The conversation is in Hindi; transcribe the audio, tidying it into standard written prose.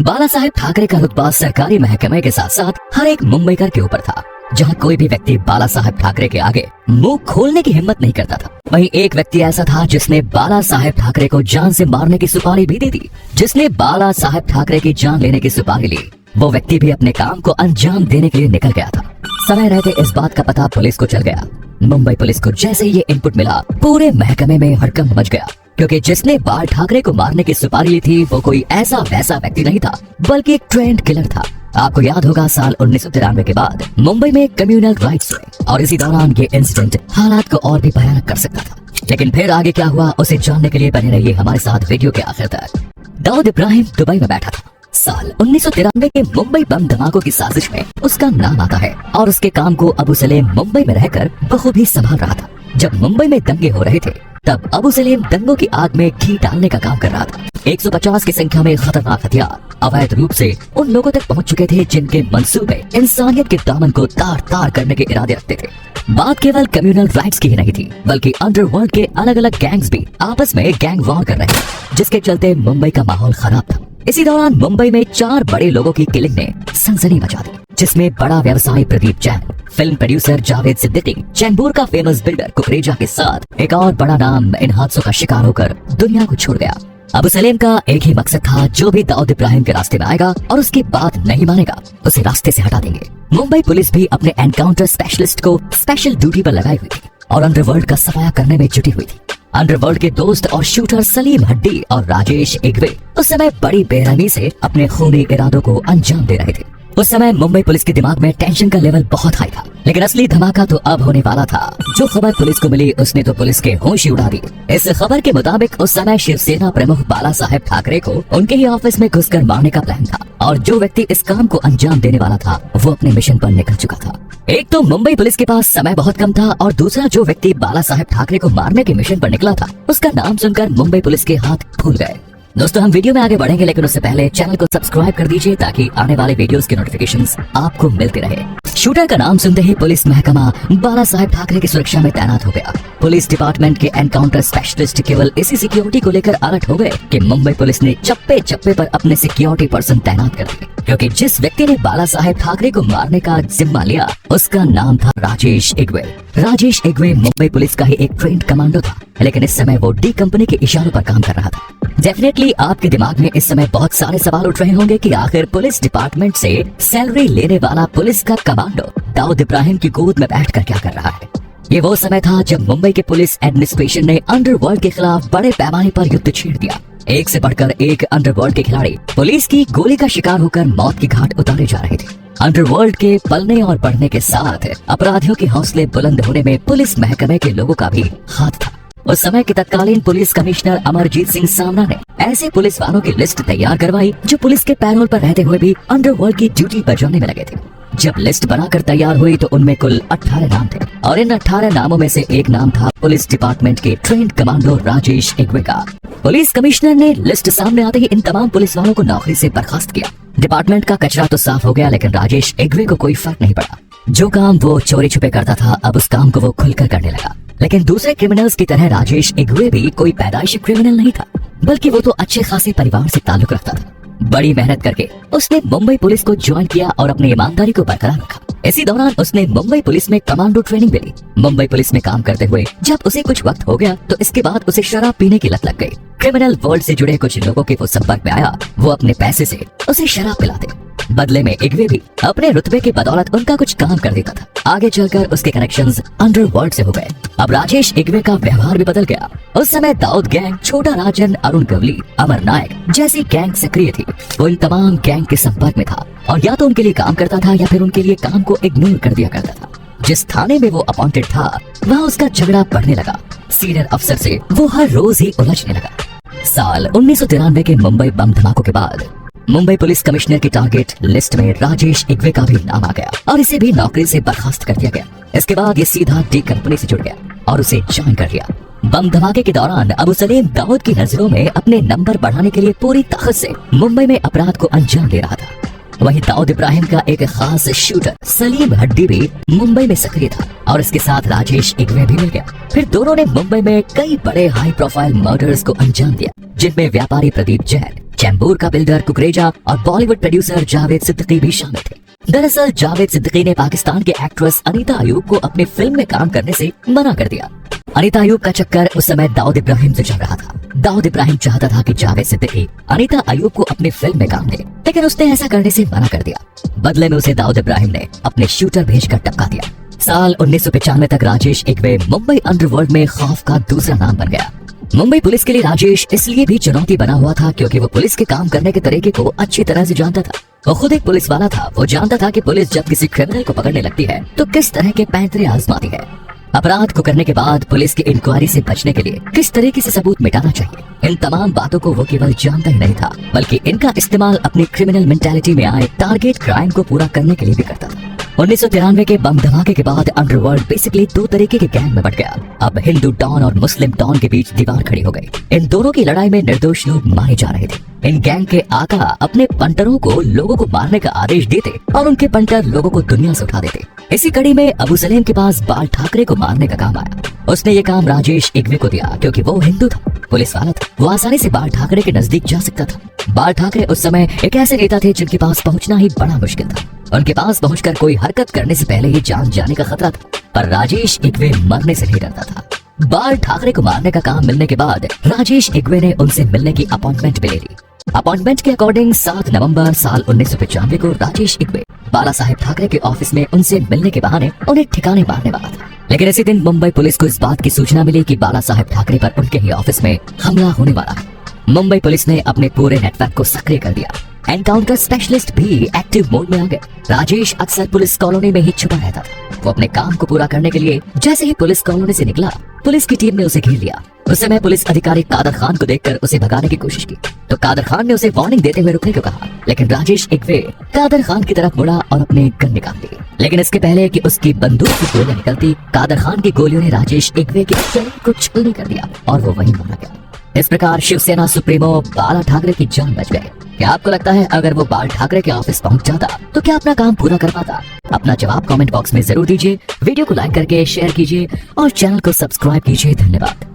बाला साहेब ठाकरे का रुतबा सरकारी महकमे के साथ साथ हर एक मुंबईकर के ऊपर था, जहां कोई भी व्यक्ति बाला साहेब ठाकरे के आगे मुंह खोलने की हिम्मत नहीं करता था। वहीं एक व्यक्ति ऐसा था जिसने बाला साहेब ठाकरे को जान से मारने की सुपारी भी दे दी। जिसने बाला साहेब ठाकरे की जान लेने की सुपारी ली, वो व्यक्ति भी अपने काम को अंजाम देने के लिए निकल गया था। समय रहते इस बात का पता पुलिस को चल गया। मुंबई पुलिस को जैसे ही ये इनपुट मिला, पूरे महकमे में हड़कंप मच गया, क्योंकि जिसने बाल ठाकरे को मारने की सुपारी ली थी वो कोई ऐसा वैसा व्यक्ति नहीं था, बल्कि एक ट्रेंड किलर था। आपको याद होगा साल 1993 के बाद मुंबई में कम्युनल राइट्स हुए और इसी दौरान ये इंसिडेंट हालात को और भी भयानक कर सकता था। लेकिन फिर आगे क्या हुआ उसे जानने के लिए बने रहिए हमारे साथ वीडियो के आखिर तक। दाऊद इब्राहिम दुबई में बैठा था। साल 1993 के मुंबई बम धमाकों की साजिश में उसका नाम आता है और उसके काम को अबू सलेम मुंबई में रहकर बखूबी संभाल रहा था। जब मुंबई में दंगे हो रहे थे तब अबू सलेम दंगों की आग में घी डालने का काम कर रहा था। 150 की संख्या में खतरनाक हथियार अवैध रूप से उन लोगों तक पहुंच चुके थे जिनके मंसूबे इंसानियत के दामन को तार तार करने के इरादे रखते थे। बात केवल कम्युनल राइट्स की ही नहीं थी, बल्कि अंडरवर्ल्ड के अलग अलग गैंग्स भी आपस में गैंग वॉर कर रहे थे, जिसके चलते मुंबई का माहौल खराब था। इसी दौरान मुंबई में 4 बड़े लोगों की किलिंग ने सनसनी मचा दी, जिसमें बड़ा व्यवसायी प्रदीप जैन, फिल्म प्रोड्यूसर जावेद सिद्दीकी, चैंबूर का फेमस बिल्डर कुकरेजा के साथ एक और बड़ा नाम इन हादसों का शिकार होकर दुनिया को छोड़ गया। अबू सलेम का एक ही मकसद था, जो भी दाऊद इब्राहिम के रास्ते में आएगा और उसकी बात नहीं मानेगा उसे रास्ते से हटा देंगे। मुंबई पुलिस भी अपने एनकाउंटर स्पेशलिस्ट को स्पेशल ड्यूटी पर लगाई हुई थी और अंडरवर्ल्ड का सफाया करने में जुटी हुई थी। अंडरवर्ल्ड के दोस्त और शूटर सलीम हड्डी और राजेश इग्वे उस समय बड़ी बेरहमी से अपने खूनी इरादों को अंजाम दे रहे थे। उस समय मुंबई पुलिस के दिमाग में टेंशन का लेवल बहुत हाई था, लेकिन असली धमाका तो अब होने वाला था। जो खबर पुलिस को मिली उसने तो पुलिस के होश ही उड़ा दी। इस खबर के मुताबिक उस समय शिवसेना प्रमुख बाला साहेब ठाकरे को उनके ही ऑफिस में घुसकर मारने का प्लान था और जो व्यक्ति इस काम को अंजाम देने वाला था वो अपने मिशन पर निकल चुका था। एक तो मुंबई पुलिस के पास समय बहुत कम था और दूसरा जो व्यक्ति बाला साहेब ठाकरे को मारने के मिशन पर निकला था उसका नाम सुनकर मुंबई पुलिस के हाथ फूल गए। दोस्तों हम वीडियो में आगे बढ़ेंगे, लेकिन उससे पहले चैनल को सब्सक्राइब कर दीजिए ताकि आने वाले वीडियोस के नोटिफिकेशंस आपको मिलते रहे। शूटर का नाम सुनते ही पुलिस महकमा बाला साहेब ठाकरे की सुरक्षा में तैनात हो गया। पुलिस डिपार्टमेंट के एनकाउंटर स्पेशलिस्ट केवल इसी सिक्योरिटी को लेकर अलर्ट हो गए कि मुंबई पुलिस ने चप्पे चप्पे पर अपने सिक्योरिटी पर्सन तैनात कर दिए, क्योंकि जिस व्यक्ति ने बाला साहेब ठाकरे को मारने का जिम्मा लिया उसका नाम था राजेश इग्वे। राजेश इग्वे मुंबई पुलिस का ही एक ट्रेंड कमांडो था, लेकिन इस समय वो डी कंपनी के इशारों पर काम कर रहा था। डेफिनेटली आपके दिमाग में इस समय बहुत सारे सवाल उठ रहे होंगे कि आखिर पुलिस डिपार्टमेंट से सैलरी लेने वाला पुलिस का कमांडो दाऊद इब्राहिम की गोद में बैठकर क्या कर रहा है। ये वो समय था जब मुंबई के पुलिस एडमिनिस्ट्रेशन ने अंडरवर्ल्ड के खिलाफ बड़े पैमाने पर युद्ध छेड़ दिया। एक से बढ़कर एक अंडरवर्ल्ड के खिलाड़ी पुलिस की गोली का शिकार होकर मौत की घाट उतारे जा रहे थे। अंडरवर्ल्ड के पलने और बढ़ने के साथ अपराधियों के हौसले बुलंद होने में पुलिस महकमे के लोगों का भी हाथ था। उस समय के तत्कालीन पुलिस कमिश्नर अमरजीत सिंह सामना ने ऐसे पुलिस वालों की लिस्ट तैयार करवाई जो पुलिस के पैरोल पर रहते हुए भी अंडरवर्ल्ड की ड्यूटी बजाने में लगे थे। जब लिस्ट बनाकर तैयार हुई तो उनमें कुल 18 नाम थे और इन 18 नामों में से एक नाम था पुलिस डिपार्टमेंट के ट्रेंड कमांडो राजेश इग्वे का। पुलिस कमिश्नर ने लिस्ट सामने आते ही इन तमाम पुलिस वालों को नौकरी से बर्खास्त किया। डिपार्टमेंट का कचरा तो साफ हो गया, लेकिन राजेश इग्वे को कोई फर्क नहीं पड़ा। जो काम वो चोरी छुपे करता था अब उस काम को वो खुलकर करने लगा। लेकिन दूसरे क्रिमिनल्स की तरह राजेश इग्वे भी कोई पैदाइशी क्रिमिनल नहीं था, बल्कि वो तो अच्छे खासे परिवार से ताल्लुक रखता था। बड़ी मेहनत करके उसने मुंबई पुलिस को ज्वाइन किया और अपनी ईमानदारी को बरकरार रखा। इसी दौरान उसने मुंबई पुलिस में कमांडो ट्रेनिंग मिली। मुंबई पुलिस में काम करते हुए जब उसे कुछ वक्त हो गया तो इसके बाद उसे शराब पीने की लत लग गई। क्रिमिनल वर्ल्ड से जुड़े कुछ लोगों के वो संपर्क में आया, वो अपने पैसे से उसे शराब पिलाते। बदले में इग्वे भी अपने रुतबे की बदौलत उनका कुछ काम कर देता था। आगे चलकर उसके कनेक्शंस अंडरवर्ल्ड से हो गए। अब राजेश इग्वे का व्यवहार भी बदल गया। उस समय दाऊद गैंग, छोटा राजन, अरुण गवली, अमर नायक जैसी गैंग सक्रिय थी। वो इन तमाम गैंग के संपर्क में था और या तो उनके लिए काम करता था या फिर उनके लिए काम को इग्नोर कर दिया करता था। जिस थाने में वो अपॉइंटेड था वहाँ उसका झगड़ा बढ़ने लगा। सीनियर अफसर से वो हर रोज ही उलझने लगा। साल 1993 के मुंबई बम धमाकों के बाद मुंबई पुलिस कमिश्नर की टारगेट लिस्ट में राजेश इग्वे का भी नाम आ गया और इसे भी नौकरी से बर्खास्त कर दिया गया। इसके बाद ये सीधा डी कंपनी से जुड़ गया और उसे ज्वाइन कर लिया। बम धमाके के दौरान अबू सलेम दाऊद की नजरों में अपने नंबर बढ़ाने के लिए पूरी ताकत से मुंबई में अपराध को अंजाम दे रहा था। वहीं दाऊद इब्राहिम का एक खास शूटर सलीम हड्डी भी मुंबई में सक्रिय था और इसके साथ राजेश इग्वे भी मिल गया। फिर दोनों ने मुंबई में कई बड़े हाई प्रोफाइल मर्डर्स को अंजाम दिया, जिनमें व्यापारी प्रदीप जैन, चैम्बूर का बिल्डर कुकरेजा और बॉलीवुड प्रोड्यूसर जावेद सिद्दीकी भी शामिल थे। दरअसल जावेद सिद्दीकी ने पाकिस्तान के एक्ट्रेस अनीता अयूब को अपनी फिल्म में काम करने से मना कर दिया। अनीता अयूब का चक्कर उस समय दाऊद इब्राहिम से चल रहा था। दाऊद इब्राहिम चाहता था कि जावेद सिद्दीकी अनीता अयूब को अपनी फिल्म में काम दे, लेकिन उसने ऐसा करने से मना कर दिया। बदले में उसे दाऊद इब्राहिम ने अपने शूटर भेजकर टपका दिया। साल 1995 तक राजेश इग्वे मुंबई अंडरवर्ल्ड में खौफ का दूसरा नाम बन गया। मुंबई पुलिस के लिए राजेश इसलिए भी चुनौती बना हुआ था क्योंकि वो पुलिस के काम करने के तरीके को अच्छी तरह से जानता था। वो खुद एक पुलिस वाला था। वो जानता था कि पुलिस जब किसी क्रिमिनल को पकड़ने लगती है तो किस तरह के पैंतरे आजमाती है। अपराध को करने के बाद पुलिस की इंक्वायरी से बचने के लिए किस तरीके से सबूत मिटाना चाहिए, इन तमाम बातों को वो केवल जानता ही नहीं था, बल्कि इनका इस्तेमाल अपनी क्रिमिनल मेंटालिटी में आए टारगेट क्राइम को पूरा करने के लिए भी करता था। 1993 के बम धमाके के बाद अंडरवर्ल्ड बेसिकली दो तरीके के गैंग में बट गया। अब हिंदू डॉन और मुस्लिम डॉन के बीच दीवार खड़ी हो गई। इन दोनों की लड़ाई में निर्दोष लोग मारे जा रहे थे। इन गैंग के आका अपने पंटरों को लोगों को मारने का आदेश देते और उनके पंटर लोगों को दुनिया से उठा देते। इसी कड़ी में अबू सलेम के पास बाल ठाकरे को मारने का काम आया। उसने ये काम राजेश इग्वे को दिया क्योंकि वो हिंदू था, पुलिस वाला था। वो आसानी से बाल ठाकरे के नजदीक जा सकता था। बाल ठाकरे उस समय एक ऐसे नेता थे जिनके पास पहुंचना ही बड़ा मुश्किल था। उनके पास पहुंचकर कोई हरकत करने से पहले ही जान जाने का खतरा था, पर राजेश इग्वे मरने से नहीं डरता था। बाल ठाकरे को मारने का काम मिलने के बाद राजेश इग्वे ने उनसे मिलने की अपॉइंटमेंट भी ले ली। अपॉइंटमेंट के अकॉर्डिंग 7 नवंबर साल 1995 को राजेश इग्वे बाला साहेब ठाकरे के ऑफिस में उनसे मिलने के बहाने उन्हें ठिकाने मारने वाला था। लेकिन इसी दिन मुंबई पुलिस को इस बात की सूचना मिली कि बाला साहेब ठाकरे पर उनके ही ऑफिस में हमला होने वाला है। मुंबई पुलिस ने अपने पूरे नेटवर्क को सक्रिय कर दिया। एनकाउंटर स्पेशलिस्ट भी एक्टिव मोड में आ गए। राजेश अक्सर पुलिस कॉलोनी में ही छुपा रहता था। वो अपने काम को पूरा करने के लिए जैसे ही पुलिस कॉलोनी से निकला, पुलिस की टीम ने उसे घेर लिया। उस समय पुलिस अधिकारी कादर खान को देखकर उसे भगाने की कोशिश की तो कादर खान ने उसे वार्निंग देते हुए रुकने को कहा, लेकिन राजेश इग्वे कादर खान की तरफ मुड़ा और अपनी गन निकाल ली। लेकिन इसके पहले कि उसकी बंदूक की गोलियां निकलती, कादर खान की गोलियों ने राजेश इग्वे के शरीर को छलनी कर दिया और वो वहीं मारा गया। इस प्रकार शिवसेना सुप्रीमो बाला ठाकरे की जान बच गए। क्या आपको लगता है अगर वो बाल ठाकरे के ऑफिस पहुंच जाता तो क्या अपना काम पूरा कर पाता? अपना जवाब कमेंट बॉक्स में जरूर दीजिए। वीडियो को लाइक करके शेयर कीजिए और चैनल को सब्सक्राइब कीजिए। धन्यवाद।